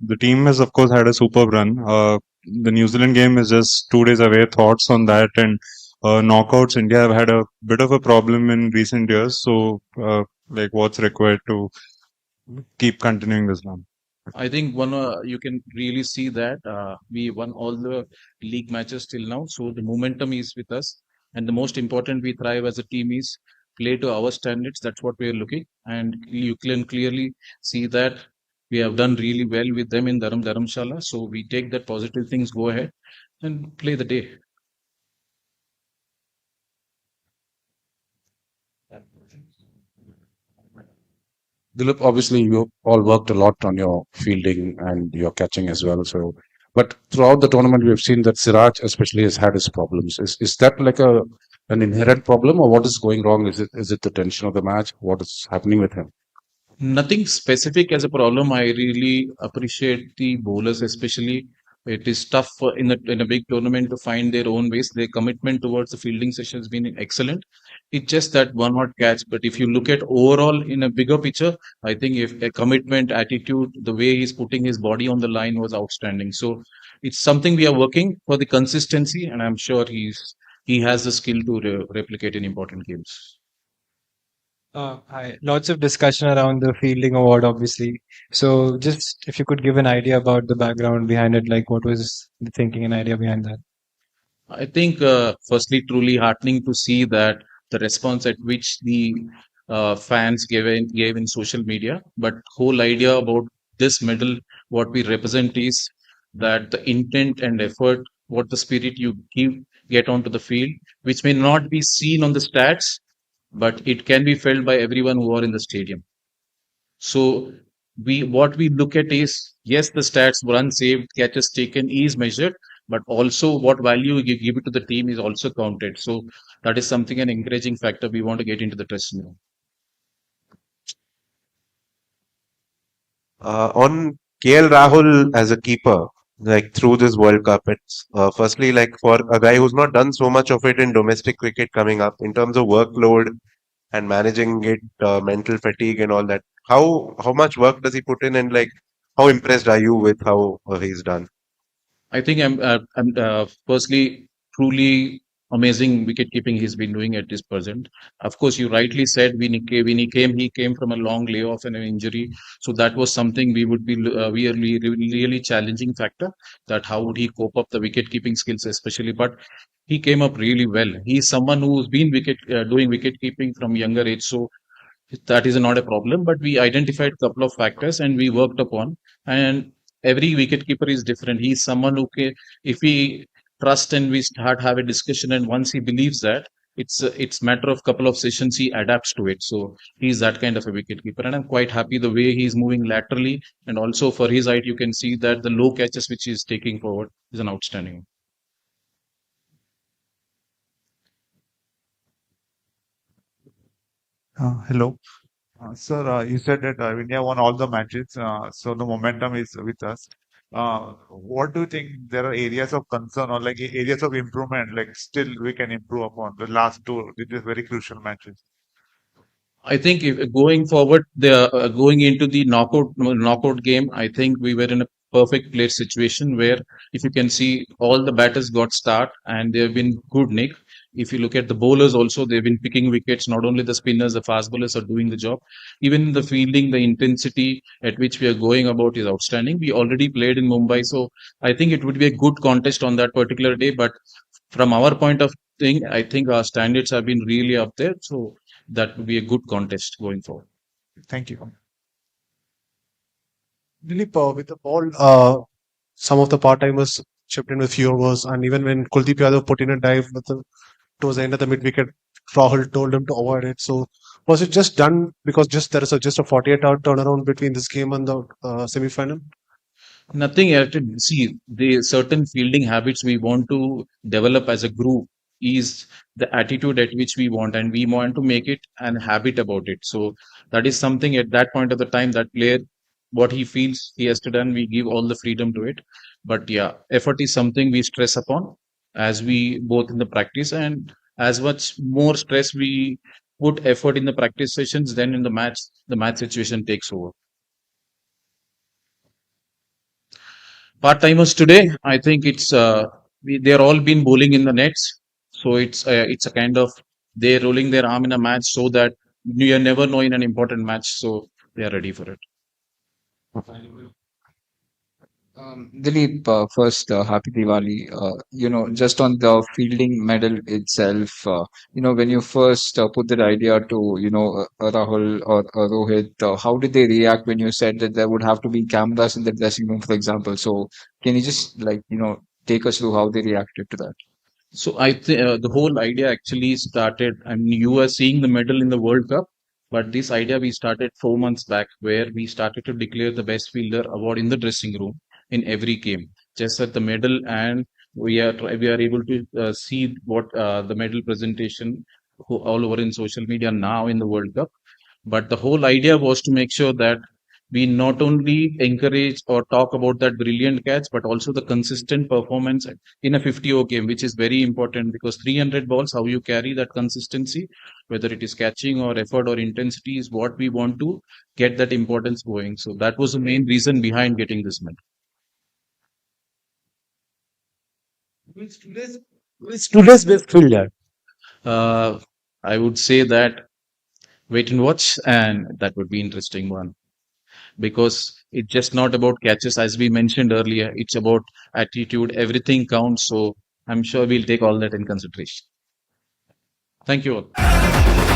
the team has, of course, had a superb run. The New Zealand game is just 2 days away. Thoughts on that? And knockouts, India have had a bit of a problem in recent years. So, like, what's required to keep continuing this run? I think one you can really see that we won all the league matches till now, so the momentum is with us. And the most important, we thrive as a team is play to our standards. That's what we are looking, and you can clearly see that we have done really well with them in Dharamshala. So we take that positive things, go ahead and play the day. Dilip, obviously you all worked a lot on your fielding and your catching as well. So, but throughout the tournament, we've seen that Siraj especially has had his problems. Is that like an inherent problem, or what is going wrong? Is it the tension of the match? What is happening with him? Nothing specific as a problem. I really appreciate the bowlers, especially. It is tough in a big tournament to find their own ways. Their commitment towards the fielding session has been excellent. It's just that one hot catch. But if you look at overall in a bigger picture, I think if a commitment, attitude, the way he's putting his body on the line was outstanding. So it's something we are working for the consistency, and I'm sure he has the skill to replicate in important games. Hi. Lots of discussion around the fielding award, obviously. So, just if you could give an idea about the background behind it, like what was the thinking and idea behind that? I think, firstly, truly heartening to see that the response at which the fans gave in social media. But whole idea about this medal, what we represent is that the intent and effort, what the spirit you get onto the field, which may not be seen on the stats, but it can be felt by everyone who are in the stadium. So we what we look at is yes, the stats run saved, catches taken is measured, but also what value you give it to the team is also counted. So that is something an encouraging factor we want to get into the dressing room. On KL Rahul as a keeper, like through this World Cup, it's firstly like for a guy who's not done so much of it in domestic cricket coming up in terms of workload and managing it, mental fatigue and all that. How much work does he put in, and like how impressed are you with how he's done? I think I'm firstly truly amazing wicket keeping he's been doing at this present. Of course, you rightly said he came from a long layoff and an injury, so that was something we are really challenging factor. That how would he cope up the wicket keeping skills, especially, but he came up really well. He's someone who's been doing wicket keeping from younger age, so that is not a problem. But we identified a couple of factors and we worked upon. And every wicketkeeper is different. He's someone who can, if we trust and we start have a discussion, and once he believes that, it's matter of couple of sessions he adapts to it. So he's that kind of a wicketkeeper, and I'm quite happy the way he's moving laterally, and also for his height, you can see that the low catches which he's taking forward is an outstanding. Hello. Sir, you said that India won all the matches, so the momentum is with us. What do you think there are areas of concern or like areas of improvement, like still we can improve upon the last two, which is very crucial matches? I think if going forward, going into the knockout game, I think we were in a perfect place situation where if you can see all the batters got start and they have been good, Nick. If you look at the bowlers also, they've been picking wickets. Not only the spinners, the fast bowlers are doing the job. Even the fielding, the intensity at which we are going about is outstanding. We already played in Mumbai, so I think it would be a good contest on that particular day. But from our point of thing, I think our standards have been really up there. So that would be a good contest going forward. Thank you. Dilip, with the ball, some of the part-timers chipped in with few overs, and even when Kuldeep Yadav put in a dive towards the end of the mid-wicket, Rahul told him to avoid it. So, was it just done because there is just a 48-hour turnaround between this game and the semi-final? Nothing else to see. The certain fielding habits we want to develop as a group is the attitude at which we want, and we want to make it an habit about it. So that is something at that point of the time that player, what he feels he has to done, we give all the freedom to it. But yeah, effort is something we stress upon as we both in the practice, and as much more stress we put effort in the practice sessions, then in the match situation takes over. Part-timers today, I think they're all been bowling in the nets. So it's a kind of they're rolling their arm in a match so that you never know in an important match. So they are ready for it. Dilip, first, happy Diwali. Just on the fielding medal itself, when you first put that idea to, Rahul or Rohit, how did they react when you said that there would have to be cameras in the dressing room, for example? So, can you just take us through how they reacted to that? So I think the whole idea actually started. I mean, you were seeing the medal in the World Cup, but this idea we started 4 months back, where we started to declare the best fielder award in the dressing room in every game, just at the medal, and we are able to see what the medal presentation all over in social media now in the World Cup. But the whole idea was to make sure that we not only encourage or talk about that brilliant catch, but also the consistent performance in a 50 game, which is very important because 300 balls, how you carry that consistency, whether it is catching or effort or intensity, is what we want to get that importance going. So that was the main reason behind getting this medal. It's today's best fielder. Uh, I would say that wait and watch, and that would be interesting one. Because it's just not about catches, as we mentioned earlier. It's about attitude. Everything counts. So I'm sure we'll take all that in consideration. Thank you all.